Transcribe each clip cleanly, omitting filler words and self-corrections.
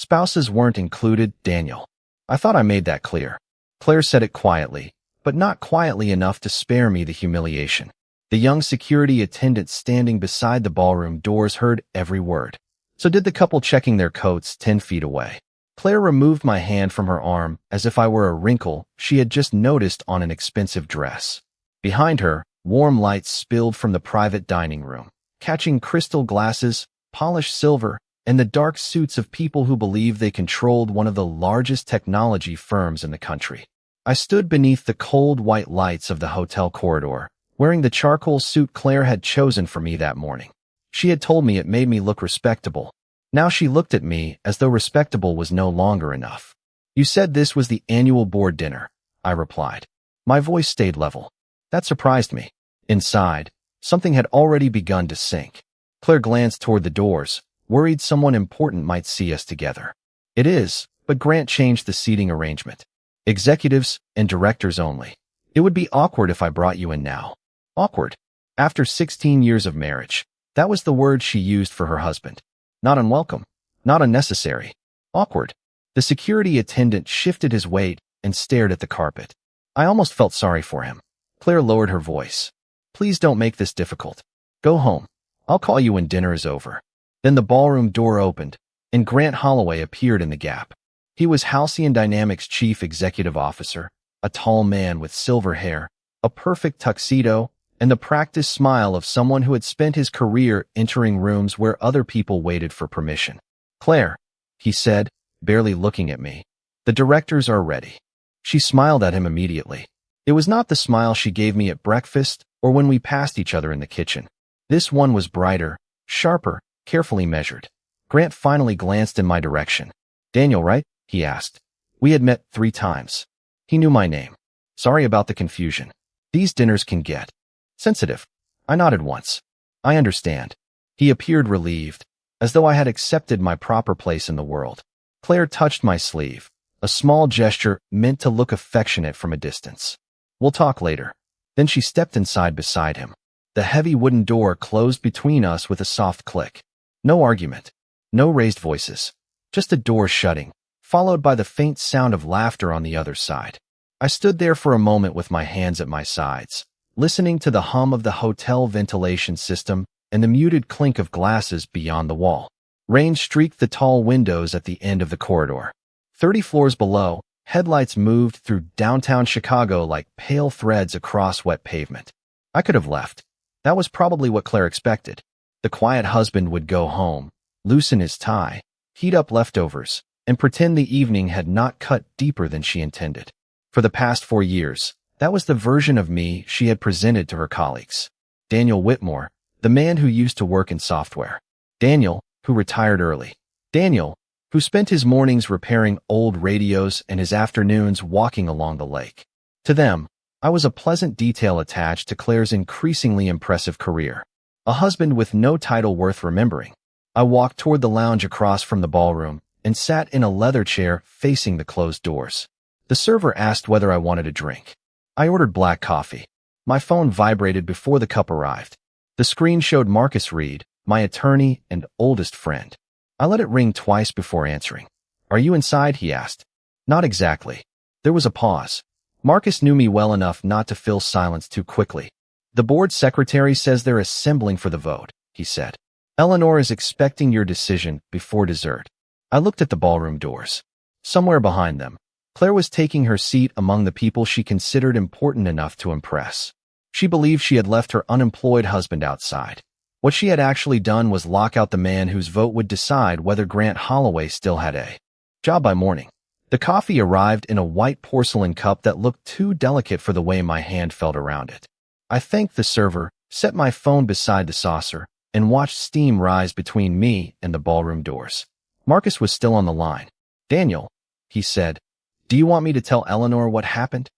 Spouses weren't included, Daniel. I thought I made that clear. Claire said it quietly, but not quietly enough to spare me the humiliation. The young security attendant standing beside the ballroom doors heard every word. So did the couple checking their coats 10 feet away. Claire removed my hand from her arm as if I were a wrinkle she had just noticed on an expensive dress. Behind her, warm lights spilled from the private dining room, catching crystal glasses, polished silver, and the dark suits of people who believed they controlled one of the largest technology firms in the country. I stood beneath the cold white lights of the hotel corridor, wearing the charcoal suit Claire had chosen for me that morning. She had told me it made me look respectable. Now she looked at me as though respectable was no longer enough. You said this was the annual board dinner, I replied. My voice stayed level. That surprised me. Inside, something had already begun to sink. Claire glanced toward the doors, worried someone important might see us together. It is, but Grant changed the seating arrangement. Executives and directors only. It would be awkward if I brought you in now. Awkward. After 16 years of marriage, that was the word she used for her husband. Not unwelcome. Not unnecessary. Awkward. The security attendant shifted his weight and stared at the carpet. I almost felt sorry for him. Claire lowered her voice. Please don't make this difficult. Go home. I'll call you when dinner is over. Then the ballroom door opened, and Grant Holloway appeared in the gap. He was Halcyon Dynamics' chief executive officer, a tall man with silver hair, a perfect tuxedo, and the practiced smile of someone who had spent his career entering rooms where other people waited for permission. Claire, he said, barely looking at me. The directors are ready. She smiled at him immediately. It was not the smile she gave me at breakfast or when we passed each other in the kitchen. This one was brighter, sharper, carefully measured. Grant finally glanced in my direction. Daniel, right? He asked. We had met 3 times. He knew my name. Sorry about the confusion. These dinners can get sensitive. I nodded once. I understand. He appeared relieved, as though I had accepted my proper place in the world. Claire touched my sleeve, a small gesture meant to look affectionate from a distance. We'll talk later. Then she stepped inside beside him. The heavy wooden door closed between us with a soft click. No argument. No raised voices. Just a door shutting, followed by the faint sound of laughter on the other side. I stood there for a moment with my hands at my sides, listening to the hum of the hotel ventilation system and the muted clink of glasses beyond the wall. Rain streaked the tall windows at the end of the corridor. 30 floors below, headlights moved through downtown Chicago like pale threads across wet pavement. I could have left. That was probably what Claire expected. The quiet husband would go home, loosen his tie, heat up leftovers, and pretend the evening had not cut deeper than she intended. For the past 4 years, that was the version of me she had presented to her colleagues. Daniel Whitmore, the man who used to work in software. Daniel, who retired early. Daniel, who spent his mornings repairing old radios and his afternoons walking along the lake. To them, I was a pleasant detail attached to Claire's increasingly impressive career. A husband with no title worth remembering. I walked toward the lounge across from the ballroom and sat in a leather chair facing the closed doors. The server asked whether I wanted a drink. I ordered black coffee. My phone vibrated before the cup arrived. The screen showed Marcus Reed, my attorney and oldest friend. I let it ring twice before answering. Are you inside? He asked. Not exactly. There was a pause. Marcus knew me well enough not to fill silence too quickly. The board secretary says they're assembling for the vote, he said. Eleanor is expecting your decision before dessert. I looked at the ballroom doors. Somewhere behind them, Claire was taking her seat among the people she considered important enough to impress. She believed she had left her unemployed husband outside. What she had actually done was lock out the man whose vote would decide whether Grant Holloway still had a job by morning. The coffee arrived in a white porcelain cup that looked too delicate for the way my hand felt around it. I thanked the server, set my phone beside the saucer, and watched steam rise between me and the ballroom doors. Marcus was still on the line. Daniel, he said, do you want me to tell Eleanor what happened?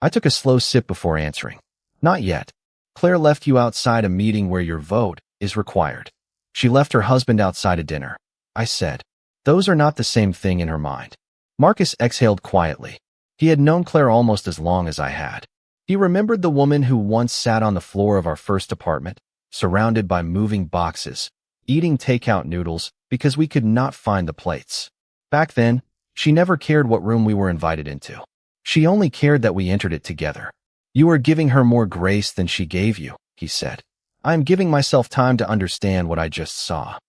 I took a slow sip before answering. Not yet. Claire left you outside a meeting where your vote is required. She left her husband outside a dinner. I said. Those are not the same thing in her mind. Marcus exhaled quietly. He had known Claire almost as long as I had. He remembered the woman who once sat on the floor of our first apartment, surrounded by moving boxes, eating takeout noodles because we could not find the plates. Back then, she never cared what room we were invited into. She only cared that we entered it together. You are giving her more grace than she gave you, he said. I am giving myself time to understand what I just saw.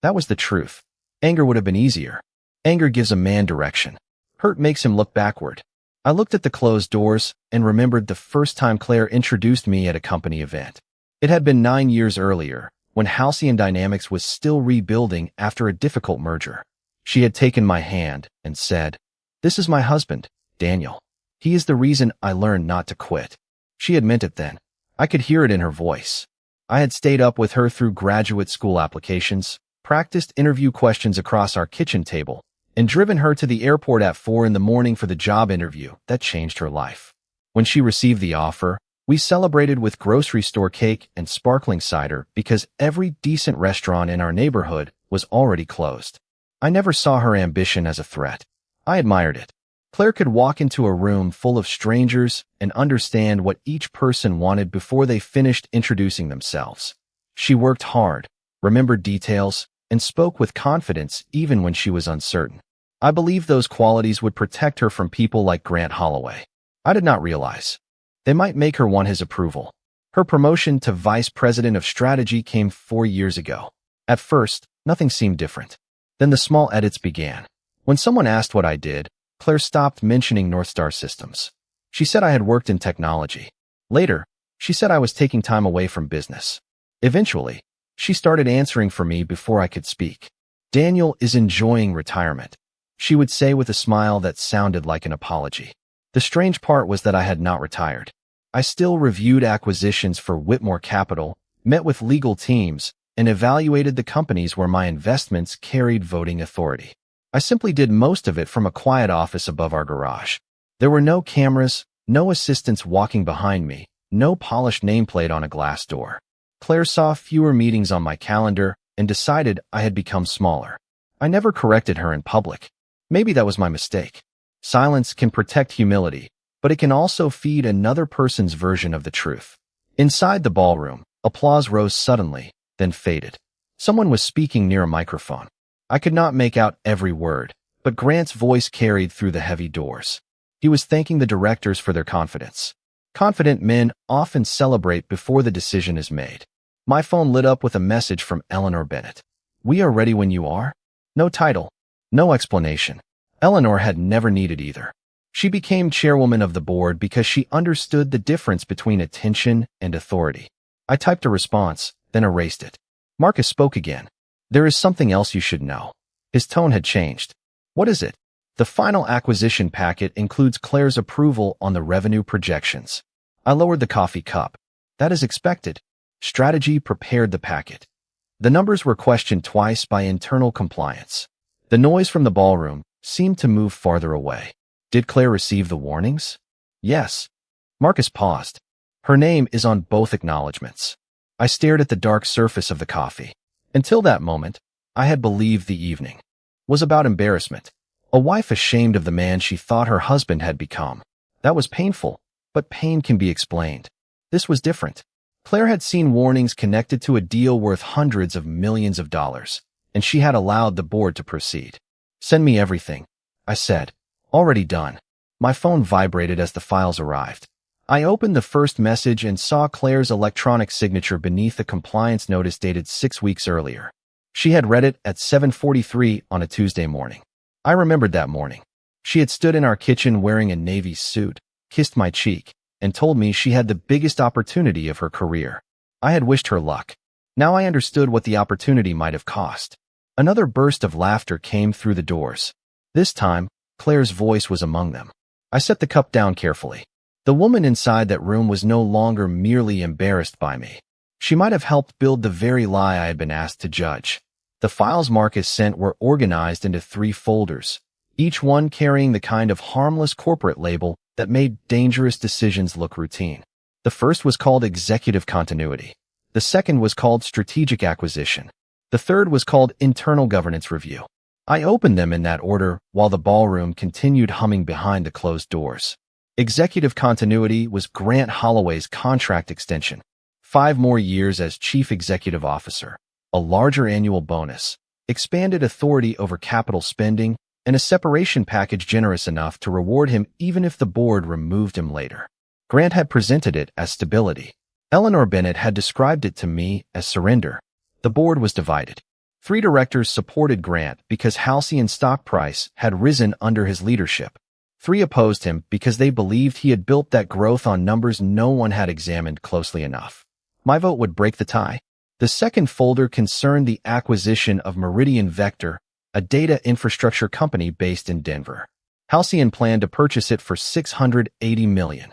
That was the truth. Anger would have been easier. Anger gives a man direction. Hurt makes him look backward. I looked at the closed doors and remembered the first time Claire introduced me at a company event. It had been 9 years earlier, when Halcyon Dynamics was still rebuilding after a difficult merger. She had taken my hand and said, "This is my husband, Daniel. He is the reason I learned not to quit." She had meant it then. I could hear it in her voice. I had stayed up with her through graduate school applications, practiced interview questions across our kitchen table, and driven her to the airport at 4 a.m. for the job interview that changed her life. When she received the offer, we celebrated with grocery store cake and sparkling cider because every decent restaurant in our neighborhood was already closed. I never saw her ambition as a threat. I admired it. Claire could walk into a room full of strangers and understand what each person wanted before they finished introducing themselves. She worked hard, remembered details, and spoke with confidence even when she was uncertain. I believed those qualities would protect her from people like Grant Holloway. I did not realize they might make her want his approval. Her promotion to Vice President of Strategy came 4 years ago. At first, nothing seemed different. Then the small edits began. When someone asked what I did, Claire stopped mentioning Northstar Systems. She said I had worked in technology. Later, she said I was taking time away from business. Eventually, she started answering for me before I could speak. Daniel is enjoying retirement, she would say with a smile that sounded like an apology. The strange part was that I had not retired. I still reviewed acquisitions for Whitmore Capital, met with legal teams, and evaluated the companies where my investments carried voting authority. I simply did most of it from a quiet office above our garage. There were no cameras, no assistants walking behind me, no polished nameplate on a glass door. Claire saw fewer meetings on my calendar and decided I had become smaller. I never corrected her in public. Maybe that was my mistake. Silence can protect humility, but it can also feed another person's version of the truth. Inside the ballroom, applause rose suddenly, then faded. Someone was speaking near a microphone. I could not make out every word, but Grant's voice carried through the heavy doors. He was thanking the directors for their confidence. Confident men often celebrate before the decision is made. My phone lit up with a message from Eleanor Bennett. "We are ready when you are." No title, no explanation. Eleanor had never needed either. She became chairwoman of the board because she understood the difference between attention and authority. I typed a response, then erased it. Marcus spoke again. "There is something else you should know." His tone had changed. "What is it?" "The final acquisition packet includes Claire's approval on the revenue projections." I lowered the coffee cup. "That is expected." Strategy prepared the packet. The numbers were questioned twice by internal compliance. The noise from the ballroom seemed to move farther away. Did Claire receive the warnings? Yes. Marcus paused. "Her name is on both acknowledgments." I stared at the dark surface of the coffee. Until that moment, I had believed the evening was about embarrassment. A wife ashamed of the man she thought her husband had become. That was painful, but pain can be explained. This was different. Claire had seen warnings connected to a deal worth hundreds of millions of dollars, and she had allowed the board to proceed. "Send me everything," I said. "Already done." My phone vibrated as the files arrived. I opened the first message and saw Claire's electronic signature beneath a compliance notice dated 6 weeks earlier. She had read it at 7:43 on a Tuesday morning. I remembered that morning. She had stood in our kitchen wearing a navy suit, kissed my cheek, and told me she had the biggest opportunity of her career. I had wished her luck. Now I understood what the opportunity might have cost. Another burst of laughter came through the doors. This time, Claire's voice was among them. I set the cup down carefully. The woman inside that room was no longer merely embarrassed by me. She might have helped build the very lie I had been asked to judge. The files Marcus sent were organized into 3 folders, each one carrying the kind of harmless corporate label that made dangerous decisions look routine. The first was called Executive Continuity. The second was called Strategic Acquisition. The third was called Internal Governance Review. I opened them in that order while the ballroom continued humming behind the closed doors. Executive Continuity was Grant Holloway's contract extension. 5 more years as Chief Executive Officer, a larger annual bonus, expanded authority over capital spending, and a separation package generous enough to reward him even if the board removed him later. Grant had presented it as stability. Eleanor Bennett had described it to me as surrender. The board was divided. 3 directors supported Grant because Halcyon's stock price had risen under his leadership. 3 opposed him because they believed he had built that growth on numbers no one had examined closely enough. My vote would break the tie. The second folder concerned the acquisition of Meridian Vector, a data infrastructure company based in Denver. Halcyon planned to purchase it for $680 million,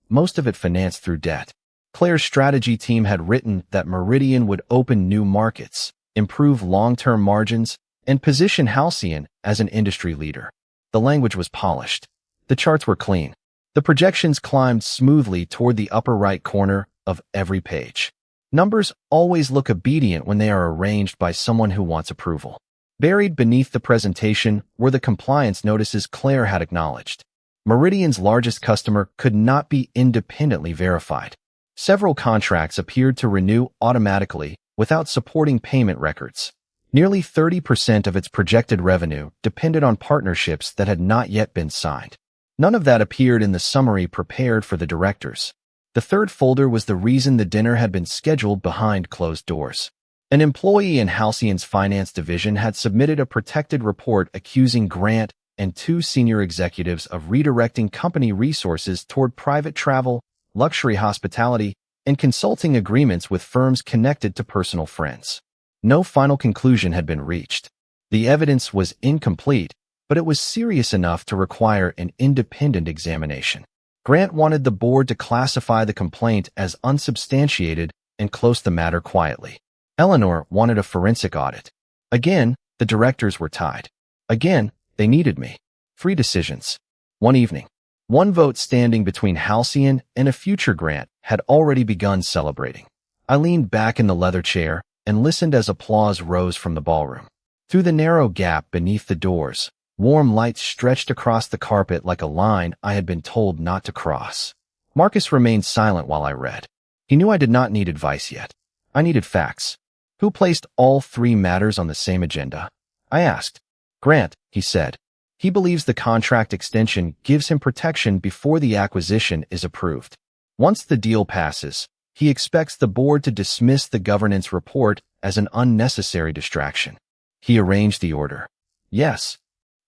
most of it financed through debt. Claire's strategy team had written that Meridian would open new markets, improve long-term margins, and position Halcyon as an industry leader. The language was polished. The charts were clean. The projections climbed smoothly toward the upper right corner of every page. Numbers always look obedient when they are arranged by someone who wants approval. Buried beneath the presentation were the compliance notices Claire had acknowledged. Meridian's largest customer could not be independently verified. Several contracts appeared to renew automatically without supporting payment records. Nearly 30% of its projected revenue depended on partnerships that had not yet been signed. None of that appeared in the summary prepared for the directors. The third folder was the reason the dinner had been scheduled behind closed doors. An employee in Halcyon's finance division had submitted a protected report accusing Grant and 2 senior executives of redirecting company resources toward private travel, luxury hospitality, and consulting agreements with firms connected to personal friends. No final conclusion had been reached. The evidence was incomplete, but it was serious enough to require an independent examination. Grant wanted the board to classify the complaint as unsubstantiated and close the matter quietly. Eleanor wanted a forensic audit. Again, the directors were tied. Again, they needed me. 3 decisions. One evening. 1 vote standing between Halcyon and a future Grant had already begun celebrating. I leaned back in the leather chair and listened as applause rose from the ballroom. Through the narrow gap beneath the doors, warm lights stretched across the carpet like a line I had been told not to cross. Marcus remained silent while I read. He knew I did not need advice yet. I needed facts. Who placed all 3 matters on the same agenda? I asked. Grant, he said. He believes the contract extension gives him protection before the acquisition is approved. Once the deal passes, he expects the board to dismiss the governance report as an unnecessary distraction. He arranged the order. Yes.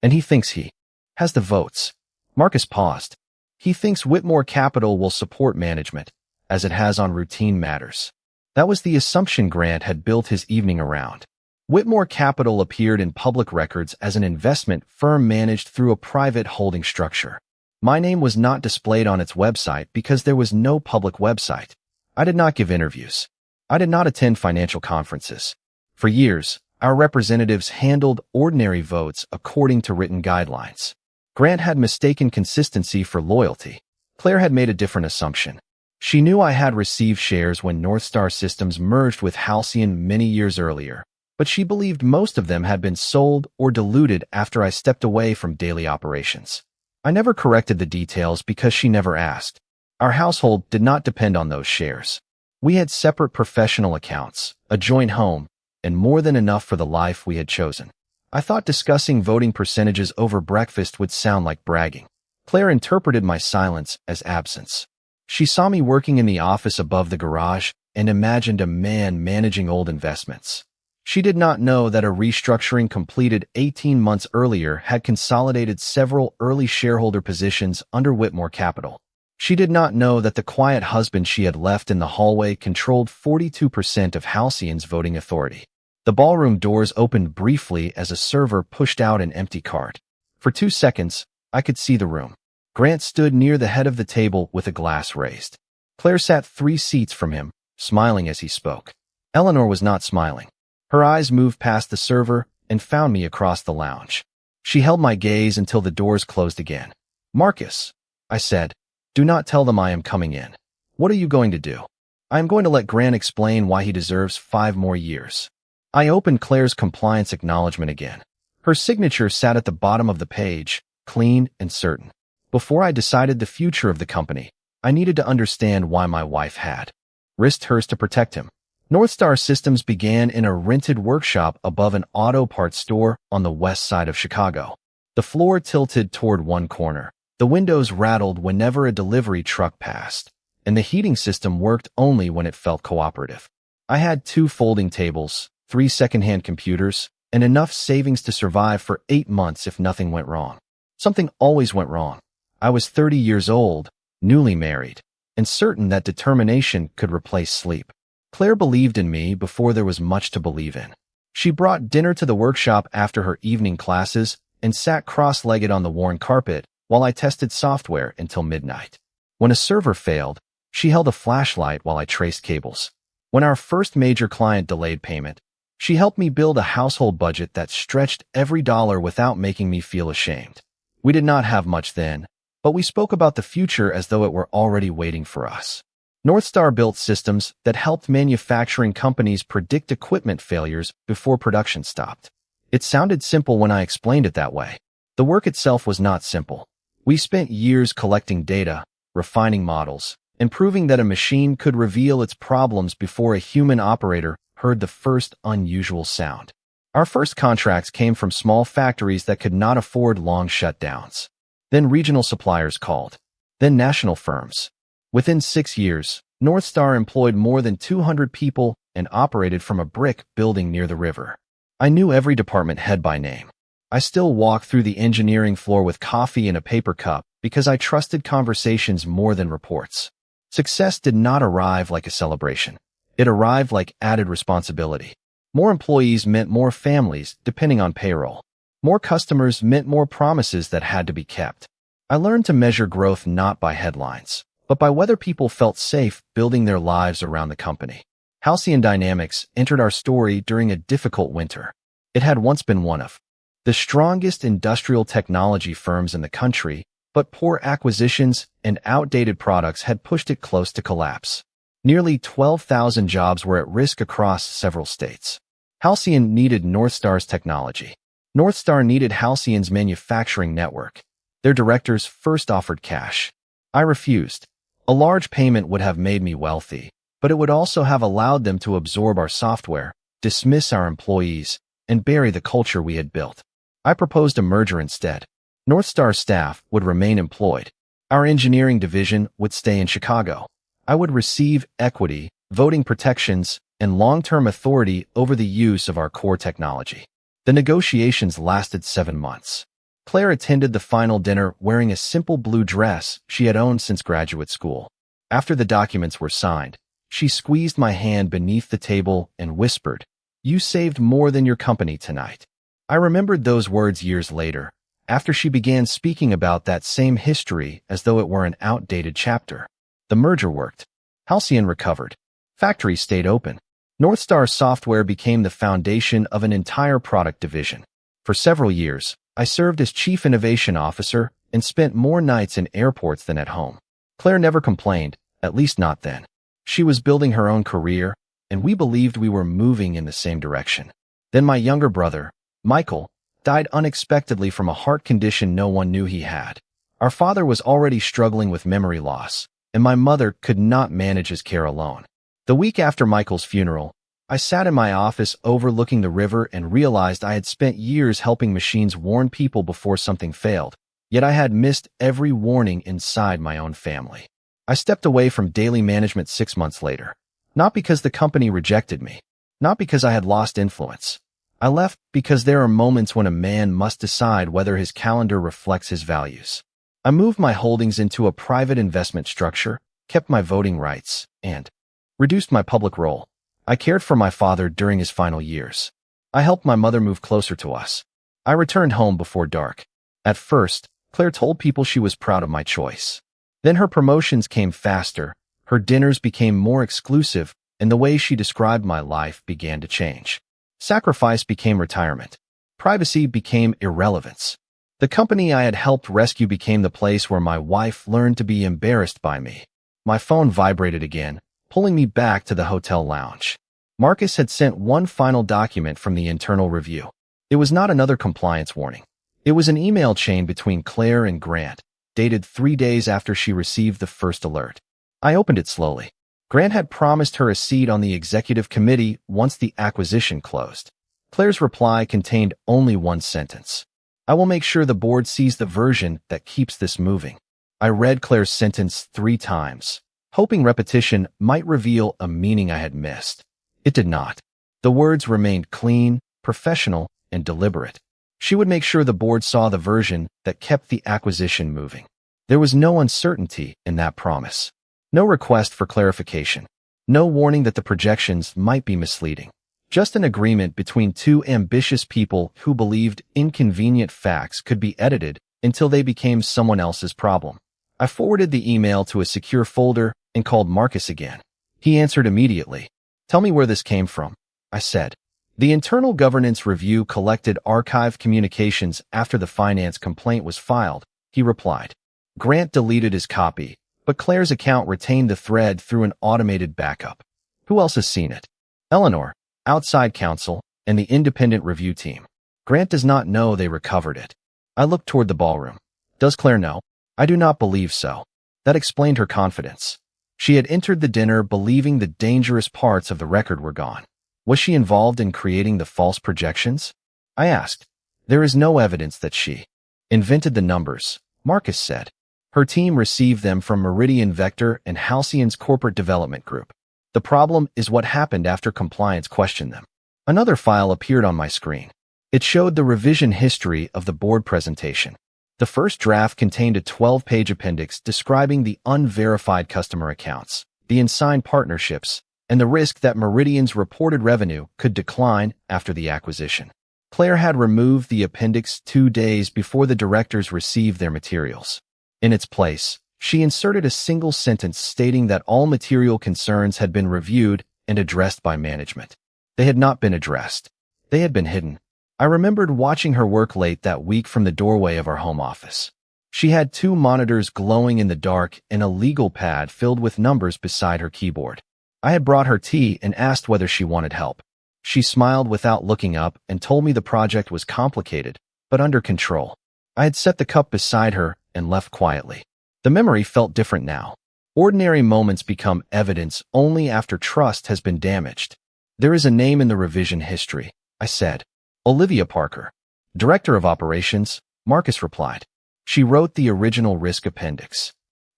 And he thinks he has the votes. Marcus paused. He thinks Whitmore Capital will support management, as it has on routine matters. That was the assumption Grant had built his evening around. Whitmore Capital appeared in public records as an investment firm managed through a private holding structure. My name was not displayed on its website because there was no public website. I did not give interviews. I did not attend financial conferences. For years, our representatives handled ordinary votes according to written guidelines. Grant had mistaken consistency for loyalty. Claire had made a different assumption. She knew I had received shares when Northstar Systems merged with Halcyon many years earlier, but she believed most of them had been sold or diluted after I stepped away from daily operations. I never corrected the details because she never asked. Our household did not depend on those shares. We had separate professional accounts, a joint home, and more than enough for the life we had chosen. I thought discussing voting percentages over breakfast would sound like bragging. Claire interpreted my silence as absence. She saw me working in the office above the garage and imagined a man managing old investments. She did not know that a restructuring completed 18 months earlier had consolidated several early shareholder positions under Whitmore Capital. She did not know that the quiet husband she had left in the hallway controlled 42% of Halcyon's voting authority. The ballroom doors opened briefly as a server pushed out an empty cart. For 2 seconds, I could see the room. Grant stood near the head of the table with a glass raised. Claire sat 3 seats from him, smiling as he spoke. Eleanor was not smiling. Her eyes moved past the server and found me across the lounge. She held my gaze until the doors closed again. Marcus, I said, do not tell them I am coming in. What are you going to do? I am going to let Grant explain why he deserves 5 more years. I opened Claire's compliance acknowledgement again. Her signature sat at the bottom of the page, clean and certain. Before I decided the future of the company, I needed to understand why my wife had risked hers to protect him. North Star Systems began in a rented workshop above an auto parts store on the west side of Chicago. The floor tilted toward one corner. The windows rattled whenever a delivery truck passed, and the heating system worked only when it felt cooperative. I had 2 folding tables, 3 secondhand computers, and enough savings to survive for 8 months if nothing went wrong. Something always went wrong. I was 30 years old, newly married, and certain that determination could replace sleep. Claire believed in me before there was much to believe in. She brought dinner to the workshop after her evening classes and sat cross-legged on the worn carpet while I tested software until midnight. When a server failed, she held a flashlight while I traced cables. When our first major client delayed payment, she helped me build a household budget that stretched every dollar without making me feel ashamed. We did not have much then, but we spoke about the future as though it were already waiting for us. North Star built systems that helped manufacturing companies predict equipment failures before production stopped. It sounded simple when I explained it that way. The work itself was not simple. We spent years collecting data, refining models, and proving that a machine could reveal its problems before a human operator heard the first unusual sound. Our first contracts came from small factories that could not afford long shutdowns. Then regional suppliers called. Then national firms. Within 6 years, North Star employed more than 200 people and operated from a brick building near the river. I knew every department head by name. I still walk through the engineering floor with coffee in a paper cup because I trusted conversations more than reports. Success did not arrive like a celebration. It arrived like added responsibility. More employees meant more families, depending on payroll. More customers meant more promises that had to be kept. I learned to measure growth not by headlines, but by whether people felt safe building their lives around the company. Halcyon Dynamics entered our story during a difficult winter. It had once been one of the strongest industrial technology firms in the country, but poor acquisitions and outdated products had pushed it close to collapse. Nearly 12,000 jobs were at risk across several states. Halcyon needed North Star's technology. North Star needed Halcyon's manufacturing network. Their directors first offered cash. I refused. A large payment would have made me wealthy, but it would also have allowed them to absorb our software, dismiss our employees, and bury the culture we had built. I proposed a merger instead. North Star staff would remain employed. Our engineering division would stay in Chicago. I would receive equity, voting protections, and long-term authority over the use of our core technology. The negotiations lasted 7 months. Claire attended the final dinner wearing a simple blue dress she had owned since graduate school. After the documents were signed, she squeezed my hand beneath the table and whispered, "You saved more than your company tonight." I remembered those words years later, after she began speaking about that same history as though it were an outdated chapter. The merger worked. Halcyon recovered. Factories stayed open. North Star software became the foundation of an entire product division. For several years, I served as Chief Innovation Officer and spent more nights in airports than at home. Claire never complained, at least not then. She was building her own career, and we believed we were moving in the same direction. Then my younger brother, Michael, died unexpectedly from a heart condition no one knew he had. Our father was already struggling with memory loss, and my mother could not manage his care alone. The week after Michael's funeral, I sat in my office overlooking the river and realized I had spent years helping machines warn people before something failed, yet I had missed every warning inside my own family. I stepped away from daily management 6 months later, not because the company rejected me, not because I had lost influence. I left because there are moments when a man must decide whether his calendar reflects his values. I moved my holdings into a private investment structure, kept my voting rights, and reduced my public role. I cared for my father during his final years. I helped my mother move closer to us. I returned home before dark. At first, Claire told people she was proud of my choice. Then her promotions came faster, her dinners became more exclusive, and the way she described my life began to change. Sacrifice became retirement. Privacy became irrelevance. The company I had helped rescue became the place where my wife learned to be embarrassed by me. My phone vibrated again, pulling me back to the hotel lounge. Marcus had sent one final document from the internal review. It was not another compliance warning. It was an email chain between Claire and Grant, dated 3 days after she received the first alert. I opened it slowly. Grant had promised her a seat on the executive committee once the acquisition closed. Claire's reply contained only one sentence. I will make sure the board sees the version that keeps this moving. I read Claire's sentence 3 times, hoping repetition might reveal a meaning I had missed. It did not. The words remained clean, professional, and deliberate. She would make sure the board saw the version that kept the acquisition moving. There was no uncertainty in that promise. No request for clarification. No warning that the projections might be misleading. Just an agreement between 2 ambitious people who believed inconvenient facts could be edited until they became someone else's problem. I forwarded the email to a secure folder and called Marcus again. He answered immediately. Tell me where this came from, I said. The internal governance review collected archived communications after the finance complaint was filed, he replied. Grant deleted his copy, but Claire's account retained the thread through an automated backup. Who else has seen it? Eleanor, outside counsel, and the independent review team. Grant does not know they recovered it. I looked toward the ballroom. Does Claire know? I do not believe so. That explained her confidence. She had entered the dinner believing the dangerous parts of the record were gone. Was she involved in creating the false projections? I asked. There is no evidence that she invented the numbers, Marcus said. Her team received them from Meridian Vector and Halcyon's corporate development group. The problem is what happened after compliance questioned them. Another file appeared on my screen. It showed the revision history of the board presentation. The first draft contained a 12-page appendix describing the unverified customer accounts, the unsigned partnerships, and the risk that Meridian's reported revenue could decline after the acquisition. Claire had removed the appendix 2 days before the directors received their materials. In its place, she inserted a single sentence stating that all material concerns had been reviewed and addressed by management. They had not been addressed. They had been hidden. I remembered watching her work late that week from the doorway of our home office. She had 2 monitors glowing in the dark and a legal pad filled with numbers beside her keyboard. I had brought her tea and asked whether she wanted help. She smiled without looking up and told me the project was complicated, but under control. I had set the cup beside her and left quietly. The memory felt different now. Ordinary moments become evidence only after trust has been damaged. There is a name in the revision history, I said. Olivia Parker. Director of Operations, Marcus replied. She wrote the original risk appendix.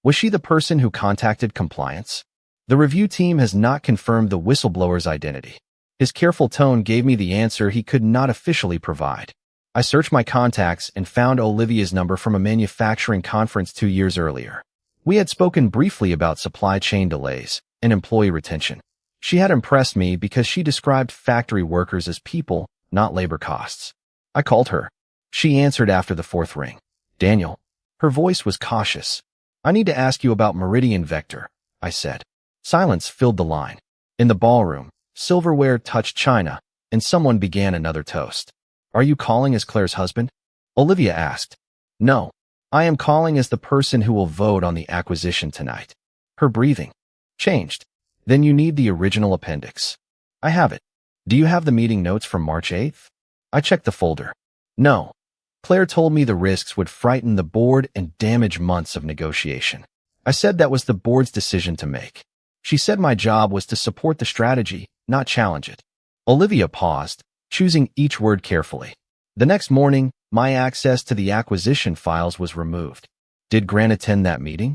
Was she the person who contacted compliance? The review team has not confirmed the whistleblower's identity. His careful tone gave me the answer he could not officially provide. I searched my contacts and found Olivia's number from a manufacturing conference 2 years earlier. We had spoken briefly about supply chain delays and employee retention. She had impressed me because she described factory workers as people, not labor costs. I called her. She answered after the 4th ring. Daniel. Her voice was cautious. I need to ask you about Meridian Vector, I said. Silence filled the line. In the ballroom, silverware touched china, and someone began another toast. Are you calling as Claire's husband? Olivia asked. No. I am calling as the person who will vote on the acquisition tonight. Her breathing changed. Then you need the original appendix. I have it. Do you have the meeting notes from March 8th? I checked the folder. No. Claire told me the risks would frighten the board and damage months of negotiation. I said that was the board's decision to make. She said my job was to support the strategy, not challenge it. Olivia paused, choosing each word carefully. The next morning, my access to the acquisition files was removed. Did Grant attend that meeting?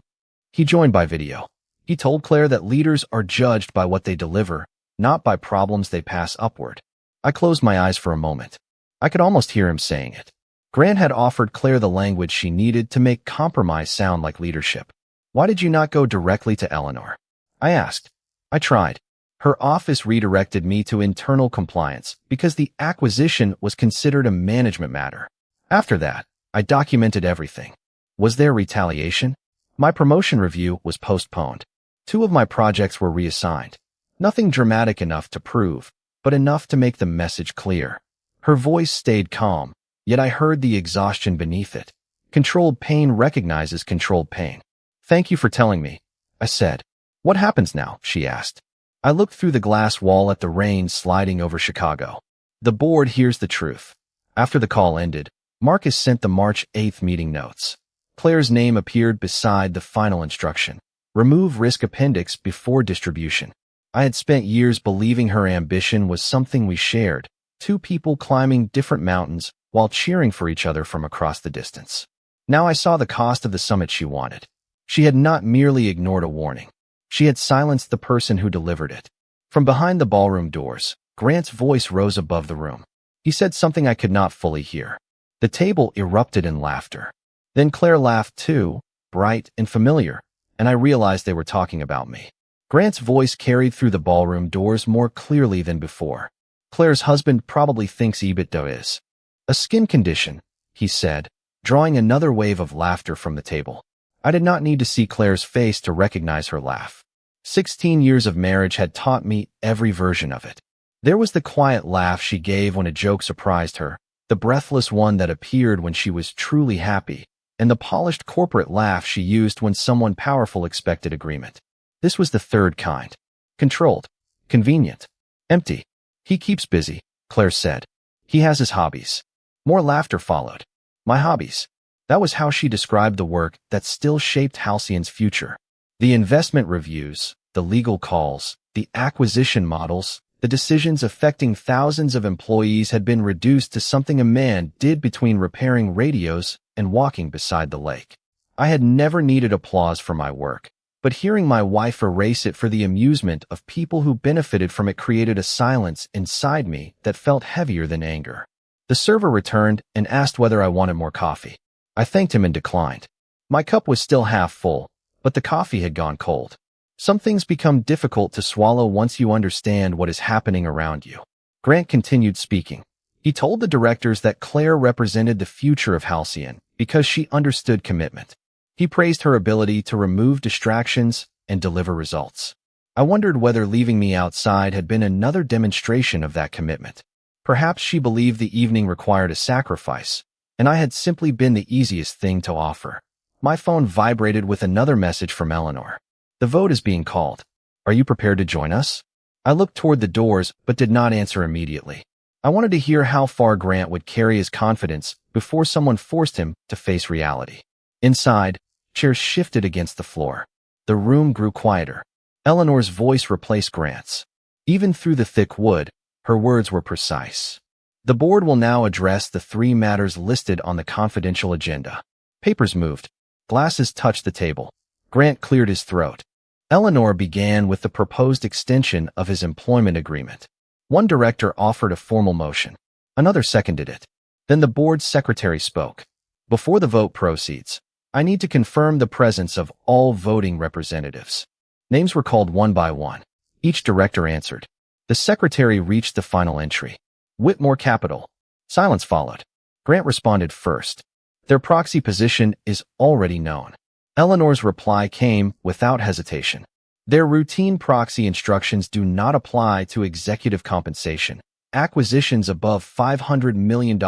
He joined by video. He told Claire that leaders are judged by what they deliver, not by problems they pass upward. I closed my eyes for a moment. I could almost hear him saying it. Grant had offered Claire the language she needed to make compromise sound like leadership. Why did you not go directly to Eleanor? I asked. I tried. Her office redirected me to internal compliance because the acquisition was considered a management matter. After that, I documented everything. Was there retaliation? My promotion review was postponed. 2 of my projects were reassigned. Nothing dramatic enough to prove, but enough to make the message clear. Her voice stayed calm, yet I heard the exhaustion beneath it. Controlled pain recognizes controlled pain. Thank you for telling me, I said. What happens now? She asked. I looked through the glass wall at the rain sliding over Chicago. The board hears the truth. After the call ended, Marcus sent the March 8th meeting notes. Claire's name appeared beside the final instruction. Remove risk appendix before distribution. I had spent years believing her ambition was something we shared, two people climbing different mountains while cheering for each other from across the distance. Now I saw the cost of the summit she wanted. She had not merely ignored a warning. She had silenced the person who delivered it. From behind the ballroom doors, Grant's voice rose above the room. He said something I could not fully hear. The table erupted in laughter. Then Claire laughed too, bright and familiar, and I realized they were talking about me. Grant's voice carried through the ballroom doors more clearly than before. Claire's husband probably thinks EBITDA is a skin condition, he said, drawing another wave of laughter from the table. I did not need to see Claire's face to recognize her laugh. 16 years of marriage had taught me every version of it. There was the quiet laugh she gave when a joke surprised her, the breathless one that appeared when she was truly happy, and the polished corporate laugh she used when someone powerful expected agreement. This was the third kind. Controlled. Convenient. Empty. He keeps busy, Claire said. He has his hobbies. More laughter followed. My hobbies. That was how she described the work that still shaped Halcyon's future. The investment reviews, the legal calls, the acquisition models, the decisions affecting thousands of employees had been reduced to something a man did between repairing radios and walking beside the lake. I had never needed applause for my work, but hearing my wife erase it for the amusement of people who benefited from it created a silence inside me that felt heavier than anger. The server returned and asked whether I wanted more coffee. I thanked him and declined. My cup was still half full, but the coffee had gone cold. Some things become difficult to swallow once you understand what is happening around you. Grant continued speaking. He told the directors that Claire represented the future of Halcyon because she understood commitment. He praised her ability to remove distractions and deliver results. I wondered whether leaving me outside had been another demonstration of that commitment. Perhaps she believed the evening required a sacrifice, and I had simply been the easiest thing to offer. My phone vibrated with another message from Eleanor. The vote is being called. Are you prepared to join us? I looked toward the doors but did not answer immediately. I wanted to hear how far Grant would carry his confidence before someone forced him to face reality. Inside, chairs shifted against the floor. The room grew quieter. Eleanor's voice replaced Grant's. Even through the thick wood, her words were precise. The board will now address the 3 matters listed on the confidential agenda. Papers moved. Glasses touched the table. Grant cleared his throat. Eleanor began with the proposed extension of his employment agreement. One director offered a formal motion. Another seconded it. Then the board's secretary spoke. Before the vote proceeds, I need to confirm the presence of all voting representatives. Names were called one by one. Each director answered. The secretary reached the final entry. Whitmore Capital. Silence followed. Grant responded first. Their proxy position is already known. Eleanor's reply came without hesitation. Their routine proxy instructions do not apply to executive compensation, acquisitions above $500 million,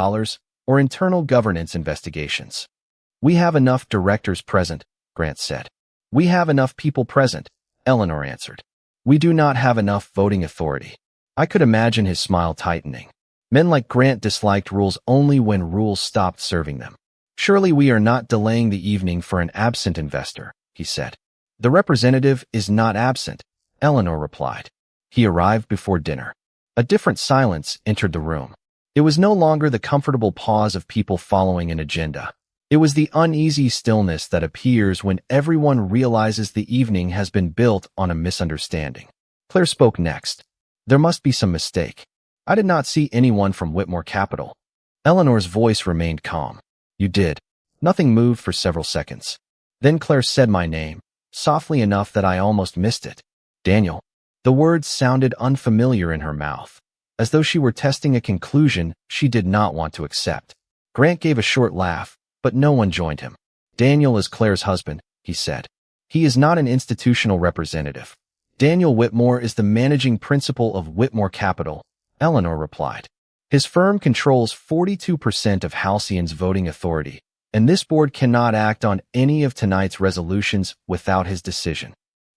or internal governance investigations. We have enough directors present, Grant said. We have enough people present, Eleanor answered. We do not have enough voting authority. I could imagine his smile tightening. Men like Grant disliked rules only when rules stopped serving them. Surely we are not delaying the evening for an absent investor, he said. The representative is not absent, Eleanor replied. He arrived before dinner. A different silence entered the room. It was no longer the comfortable pause of people following an agenda. It was the uneasy stillness that appears when everyone realizes the evening has been built on a misunderstanding. Claire spoke next. There must be some mistake. I did not see anyone from Whitmore Capital. Eleanor's voice remained calm. You did. Nothing moved for several seconds. Then Claire said my name, softly enough that I almost missed it. Daniel. The words sounded unfamiliar in her mouth, as though she were testing a conclusion she did not want to accept. Grant gave a short laugh, but no one joined him. Daniel is Claire's husband, he said. He is not an institutional representative. Daniel Whitmore is the managing principal of Whitmore Capital, Eleanor replied. His firm controls 42% of Halcyon's voting authority, and this board cannot act on any of tonight's resolutions without his decision.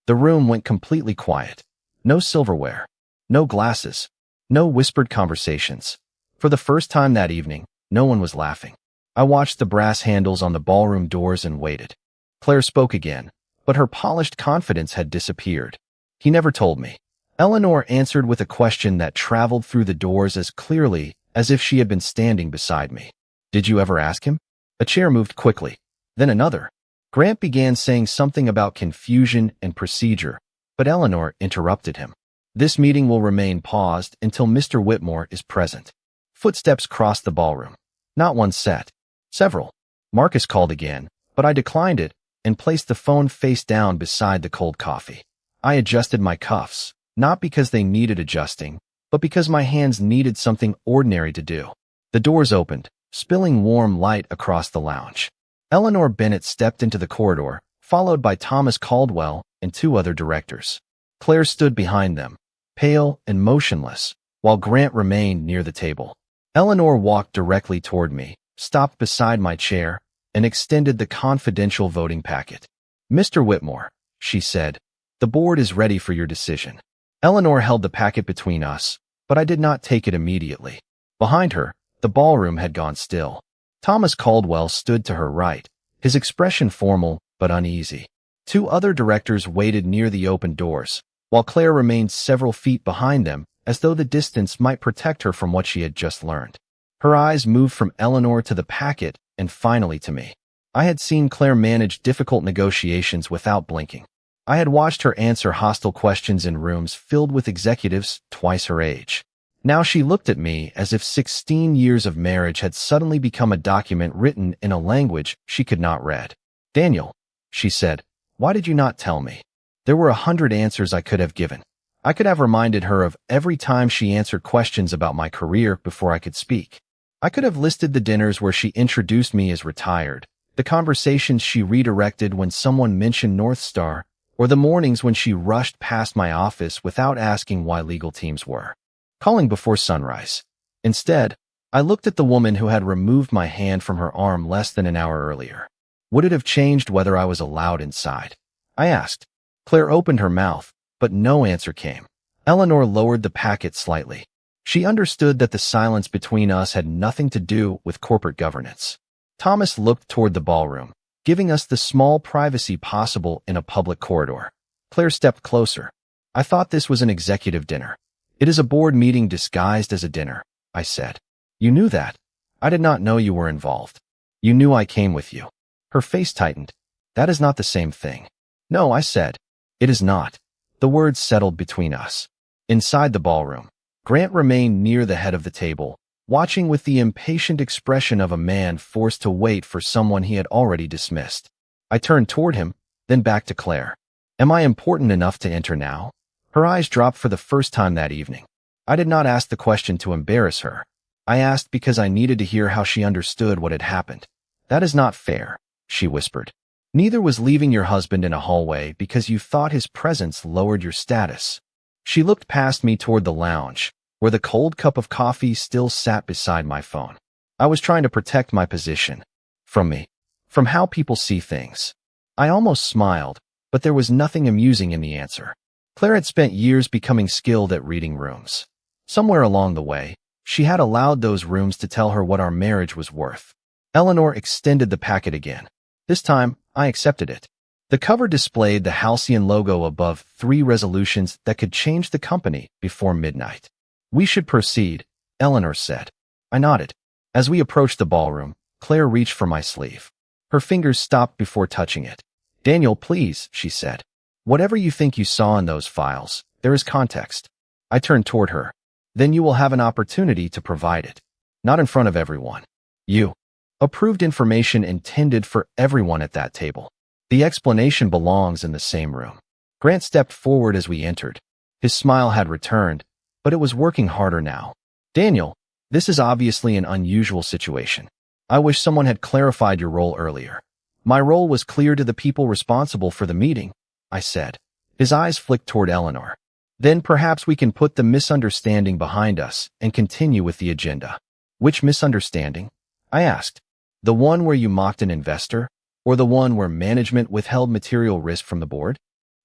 The room went completely quiet. No silverware, no glasses, no whispered conversations. For the first time that evening, no one was laughing. I watched the brass handles on the ballroom doors and waited. Claire spoke again, but her polished confidence had disappeared. He never told me. Eleanor answered with a question that traveled through the doors as clearly as if she had been standing beside me. Did you ever ask him? A chair moved quickly. Then another. Grant began saying something about confusion and procedure, but Eleanor interrupted him. This meeting will remain paused until Mr. Whitmore is present. Footsteps crossed the ballroom. Not one set. Several. Marcus called again, but I declined it and placed the phone face down beside the cold coffee. I adjusted my cuffs, not because they needed adjusting, but because my hands needed something ordinary to do. The doors opened, spilling warm light across the lounge. Eleanor Bennett stepped into the corridor, followed by Thomas Caldwell and two other directors. Claire stood behind them, pale and motionless, while Grant remained near the table. Eleanor walked directly toward me, stopped beside my chair, and extended the confidential voting packet. Mr. Whitmore, she said, the board is ready for your decision. Eleanor held the packet between us, but I did not take it immediately. Behind her, the ballroom had gone still. Thomas Caldwell stood to her right, his expression formal but uneasy. Two other directors waited near the open doors, while Claire remained several feet behind them, as though the distance might protect her from what she had just learned. Her eyes moved from Eleanor to the packet and finally to me. I had seen Claire manage difficult negotiations without blinking. I had watched her answer hostile questions in rooms filled with executives twice her age. Now she looked at me as if 16 years of marriage had suddenly become a document written in a language she could not read. Daniel, she said, why did you not tell me? There were 100 answers I could have given. I could have reminded her of every time she answered questions about my career before I could speak. I could have listed the dinners where she introduced me as retired, the conversations she redirected when someone mentioned North Star, or the mornings when she rushed past my office without asking why legal teams were calling before sunrise. Instead, I looked at the woman who had removed my hand from her arm less than an hour earlier. Would it have changed whether I was allowed inside? I asked. Claire opened her mouth, but no answer came. Eleanor lowered the packet slightly. She understood that the silence between us had nothing to do with corporate governance. Thomas looked toward the ballroom, giving us the small privacy possible in a public corridor. Claire stepped closer. I thought this was an executive dinner. It is a board meeting disguised as a dinner, I said. You knew that. I did not know you were involved. You knew I came with you. Her face tightened. That is not the same thing. No, I said. It is not. The words settled between us. Inside the ballroom, Grant remained near the head of the table, watching with the impatient expression of a man forced to wait for someone he had already dismissed. I turned toward him, then back to Claire. Am I important enough to enter now? Her eyes dropped for the first time that evening. I did not ask the question to embarrass her. I asked because I needed to hear how she understood what had happened. That is not fair, she whispered. Neither was leaving your husband in a hallway because you thought his presence lowered your status. She looked past me toward the lounge, where the cold cup of coffee still sat beside my phone. I was trying to protect my position. From me. From how people see things. I almost smiled, but there was nothing amusing in the answer. Claire had spent years becoming skilled at reading rooms. Somewhere along the way, she had allowed those rooms to tell her what our marriage was worth. Eleanor extended the packet again. This time, I accepted it. The cover displayed the Halcyon logo above 3 resolutions that could change the company before midnight. We should proceed, Eleanor said. I nodded. As we approached the ballroom, Claire reached for my sleeve. Her fingers stopped before touching it. Daniel, please, she said. Whatever you think you saw in those files, there is context. I turned toward her. Then you will have an opportunity to provide it. Not in front of everyone. You. Approved information intended for everyone at that table. The explanation belongs in the same room. Grant stepped forward as we entered. His smile had returned, but it was working harder now. Daniel, this is obviously an unusual situation. I wish someone had clarified your role earlier. My role was clear to the people responsible for the meeting, I said. His eyes flicked toward Eleanor. Then perhaps we can put the misunderstanding behind us and continue with the agenda. Which misunderstanding? I asked. The one where you mocked an investor, or the one where management withheld material risk from the board?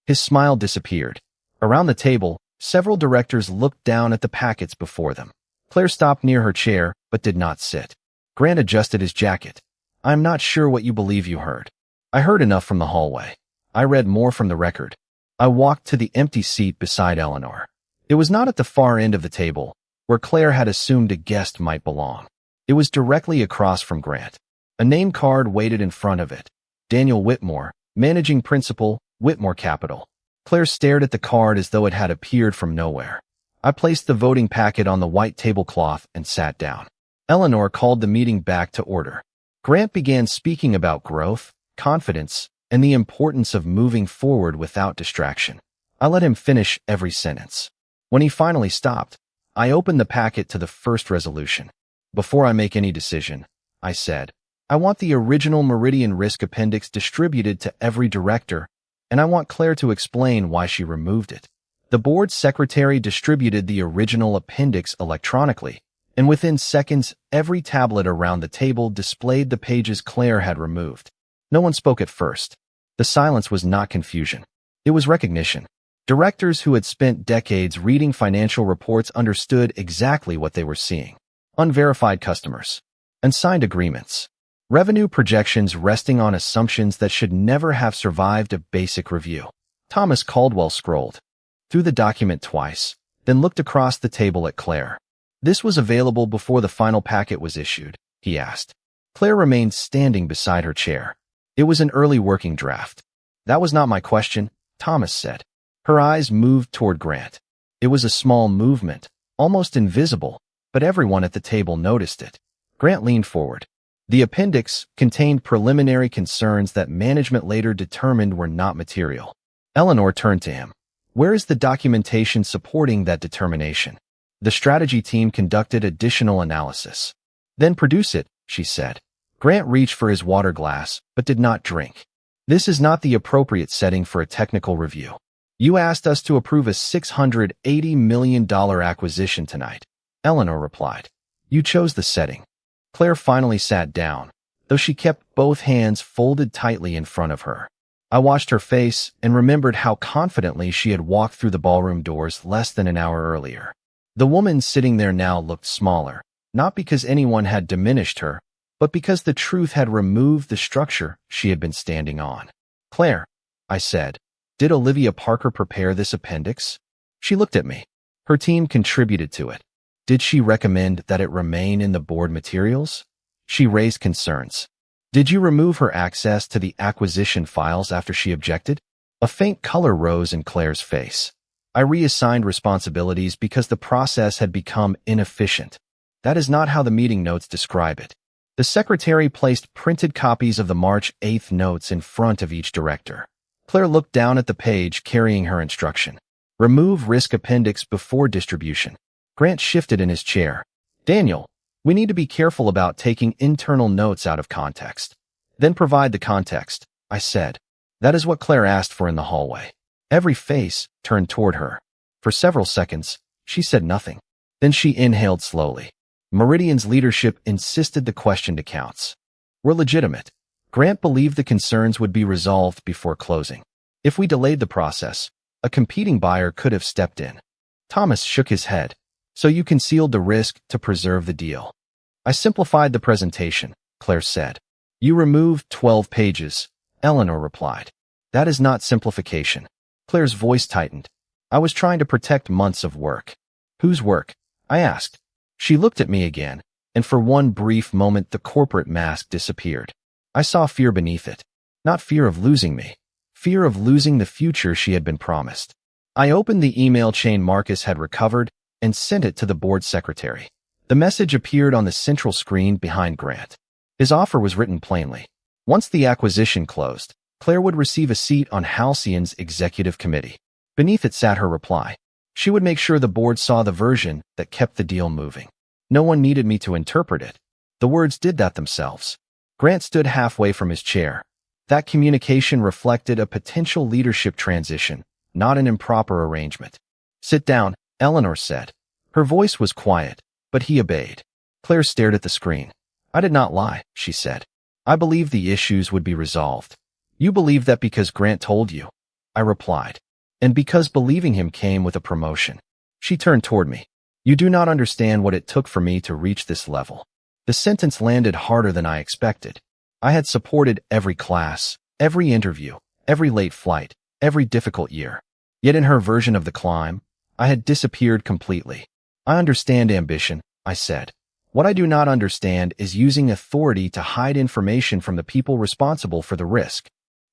His smile disappeared. Around the table, several directors looked down at the packets before them. Claire stopped near her chair, but did not sit. Grant adjusted his jacket. I am not sure what you believe you heard. I heard enough from the hallway. I read more from the record. I walked to the empty seat beside Eleanor. It was not at the far end of the table, where Claire had assumed a guest might belong. It was directly across from Grant. A name card waited in front of it. Daniel Whitmore, Managing Principal, Whitmore Capital. Claire stared at the card as though it had appeared from nowhere. I placed the voting packet on the white tablecloth and sat down. Eleanor called the meeting back to order. Grant began speaking about growth, confidence, and the importance of moving forward without distraction. I let him finish every sentence. When he finally stopped, I opened the packet to the first resolution. Before I make any decision, I said, I want the original Meridian Risk Appendix distributed to every director, and I want Claire to explain why she removed it. The board secretary distributed the original appendix electronically, and within seconds, every tablet around the table displayed the pages Claire had removed. No one spoke at first. The silence was not confusion. It was recognition. Directors who had spent decades reading financial reports understood exactly what they were seeing. Unverified customers. Unsigned agreements. Revenue projections resting on assumptions that should never have survived a basic review. Thomas Caldwell scrolled through the document twice, then looked across the table at Claire. This was available before the final packet was issued, he asked. Claire remained standing beside her chair. It was an early working draft. That was not my question, Thomas said. Her eyes moved toward Grant. It was a small movement, almost invisible, but everyone at the table noticed it. Grant leaned forward. The appendix contained preliminary concerns that management later determined were not material. Eleanor turned to him. Where is the documentation supporting that determination? The strategy team conducted additional analysis. Then produce it, she said. Grant reached for his water glass, but did not drink. This is not the appropriate setting for a technical review. You asked us to approve a $680 million acquisition tonight, Eleanor replied. You chose the setting. Claire finally sat down, though she kept both hands folded tightly in front of her. I watched her face and remembered how confidently she had walked through the ballroom doors less than an hour earlier. The woman sitting there now looked smaller, not because anyone had diminished her, but because the truth had removed the structure she had been standing on. Claire, I said, did Olivia Parker prepare this appendix? She looked at me. Her team contributed to it. Did she recommend that it remain in the board materials? She raised concerns. Did you remove her access to the acquisition files after she objected? A faint color rose in Claire's face. I reassigned responsibilities because the process had become inefficient. That is not how the meeting notes describe it. The secretary placed printed copies of the March 8th notes in front of each director. Claire looked down at the page carrying her instruction. Remove risk appendix before distribution. Grant shifted in his chair. Daniel, we need to be careful about taking internal notes out of context. Then provide the context, I said. That is what Claire asked for in the hallway. Every face turned toward her. For several seconds, she said nothing. Then she inhaled slowly. Meridian's leadership insisted the questioned accounts were legitimate. Grant believed the concerns would be resolved before closing. If we delayed the process, a competing buyer could have stepped in. Thomas shook his head. So you concealed the risk to preserve the deal. I simplified the presentation, Claire said. You removed 12 pages, Eleanor replied. That is not simplification. Claire's voice tightened. I was trying to protect months of work. Whose work? I asked. She looked at me again, and for one brief moment the corporate mask disappeared. I saw fear beneath it. Not fear of losing me. Fear of losing the future she had been promised. I opened the email chain Marcus had recovered and sent it to the board secretary. The message appeared on the central screen behind Grant. His offer was written plainly. Once the acquisition closed, Claire would receive a seat on Halcyon's executive committee. Beneath it sat her reply. She would make sure the board saw the version that kept the deal moving. No one needed me to interpret it. The words did that themselves. Grant stood halfway from his chair. That communication reflected a potential leadership transition, not an improper arrangement. Sit down, Eleanor said. Her voice was quiet, but he obeyed. Claire stared at the screen. I did not lie, she said. I believed the issues would be resolved. You believed that because Grant told you, I replied. And because believing him came with a promotion. She turned toward me. You do not understand what it took for me to reach this level. The sentence landed harder than I expected. I had supported every class, every interview, every late flight, every difficult year. Yet in her version of the climb, I had disappeared completely. I understand ambition, I said. What I do not understand is using authority to hide information from the people responsible for the risk.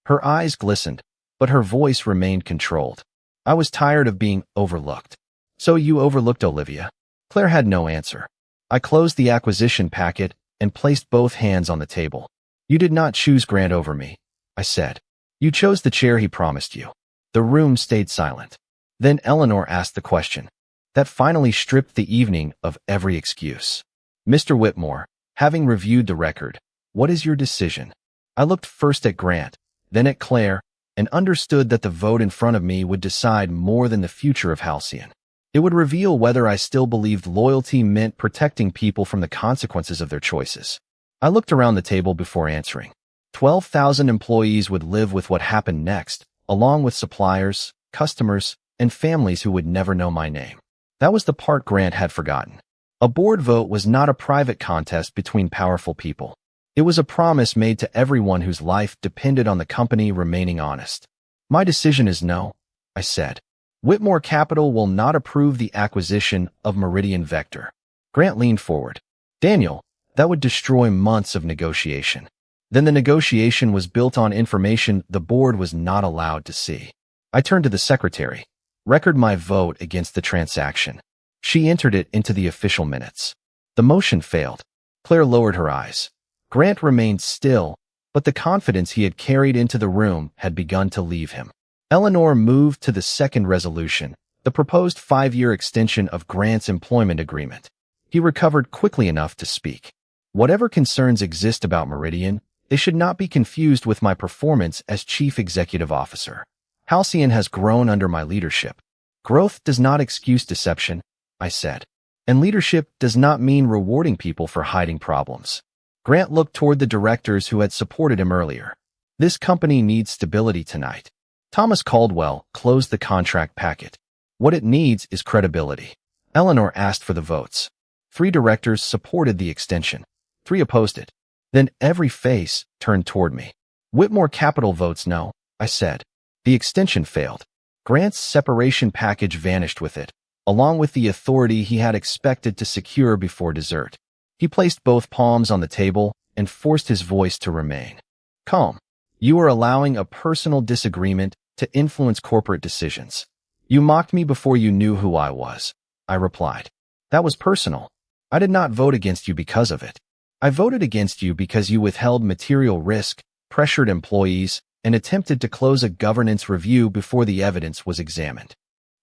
Her eyes glistened, but her voice remained controlled. I was tired of being overlooked. So you overlooked Olivia? Claire had no answer. I closed the acquisition packet and placed both hands on the table. You did not choose Grant over me, I said. You chose the chair he promised you. The room stayed silent. Then Eleanor asked the question that finally stripped the evening of every excuse. Mr. Whitmore, having reviewed the record, what is your decision? I looked first at Grant, then at Claire, and understood that the vote in front of me would decide more than the future of Halcyon. It would reveal whether I still believed loyalty meant protecting people from the consequences of their choices. I looked around the table before answering. 12,000 employees would live with what happened next, along with suppliers, customers, and families who would never know my name. That was the part Grant had forgotten. A board vote was not a private contest between powerful people. It was a promise made to everyone whose life depended on the company remaining honest. My decision is no, I said. Whitmore Capital will not approve the acquisition of Meridian Vector. Grant leaned forward. Daniel, that would destroy months of negotiation. Then the negotiation was built on information the board was not allowed to see. I turned to the secretary. Record my vote against the transaction. She entered it into the official minutes. The motion failed. Claire lowered her eyes. Grant remained still, but the confidence he had carried into the room had begun to leave him. Eleanor moved to the second resolution, the proposed 5-year extension of Grant's employment agreement. He recovered quickly enough to speak. Whatever concerns exist about Meridian, they should not be confused with my performance as Chief Executive Officer. Halcyon has grown under my leadership. Growth does not excuse deception, I said. And leadership does not mean rewarding people for hiding problems. Grant looked toward the directors who had supported him earlier. This company needs stability tonight. Thomas Caldwell closed the contract packet. What it needs is credibility. Eleanor asked for the votes. 3 directors supported the extension. 3 opposed it. Then every face turned toward me. Whitmore Capital votes no, I said. The extension failed. Grant's separation package vanished with it, along with the authority he had expected to secure before dessert. He placed both palms on the table and forced his voice to remain calm. You are allowing a personal disagreement to influence corporate decisions. You mocked me before you knew who I was, I replied. That was personal. I did not vote against you because of it. I voted against you because you withheld material risk, pressured employees, and attempted to close a governance review before the evidence was examined.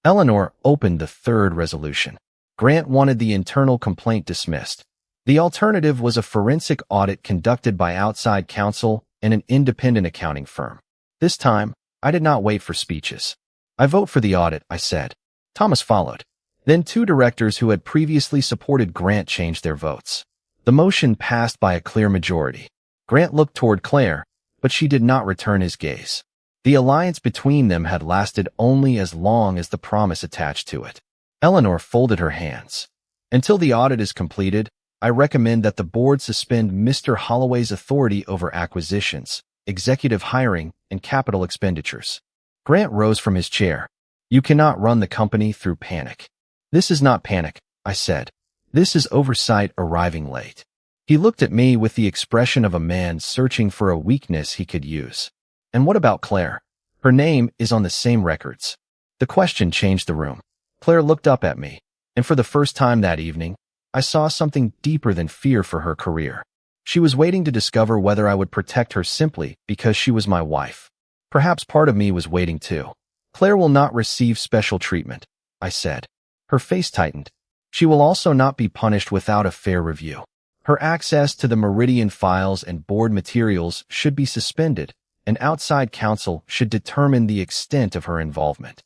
Eleanor opened the third resolution. Grant wanted the internal complaint dismissed. The alternative was a forensic audit conducted by outside counsel and an independent accounting firm. This time, I did not wait for speeches. I vote for the audit, I said. Thomas followed. Then 2 directors who had previously supported Grant changed their votes. The motion passed by a clear majority. Grant looked toward Claire, but she did not return his gaze. The alliance between them had lasted only as long as the promise attached to it. Eleanor folded her hands. Until the audit is completed, I recommend that the board suspend Mr. Holloway's authority over acquisitions, executive hiring, and capital expenditures. Grant rose from his chair. You cannot run the company through panic. This is not panic, I said. This is oversight arriving late. He looked at me with the expression of a man searching for a weakness he could use. And what about Claire? Her name is on the same records. The question changed the room. Claire looked up at me, and for the first time that evening, I saw something deeper than fear for her career. She was waiting to discover whether I would protect her simply because she was my wife. Perhaps part of me was waiting too. Claire will not receive special treatment, I said. Her face tightened. She will also not be punished without a fair review. Her access to the Meridian files and board materials should be suspended, and outside counsel should determine the extent of her involvement.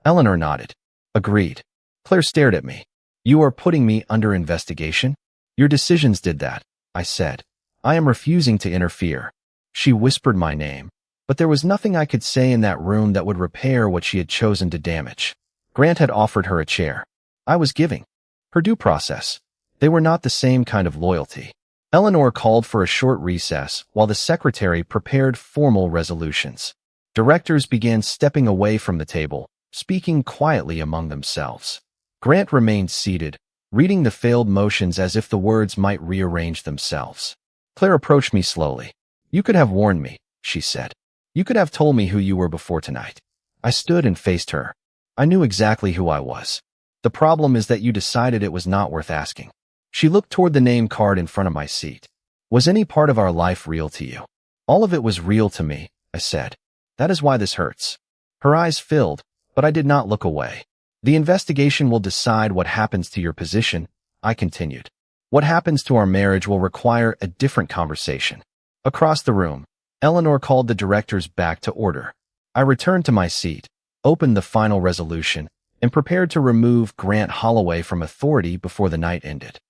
Eleanor nodded. Agreed. Claire stared at me. You are putting me under investigation? Your decisions did that, I said. I am refusing to interfere. She whispered my name, but there was nothing I could say in that room that would repair what she had chosen to damage. Grant had offered her a chair. I was giving her due process. They were not the same kind of loyalty. Eleanor called for a short recess while the secretary prepared formal resolutions. Directors began stepping away from the table, speaking quietly among themselves. Grant remained seated, reading the failed motions as if the words might rearrange themselves. Claire approached me slowly. "You could have warned me," she said. "You could have told me who you were before tonight." I stood and faced her. I knew exactly who I was. "The problem is that you decided it was not worth asking." She looked toward the name card in front of my seat. "Was any part of our life real to you?" "All of it was real to me," I said. "That is why this hurts." Her eyes filled, but I did not look away. "The investigation will decide what happens to your position," I continued. "What happens to our marriage will require a different conversation." Across the room, Eleanor called the directors back to order. I returned to my seat, opened the final resolution, and prepared to remove Grant Holloway from authority before the night ended.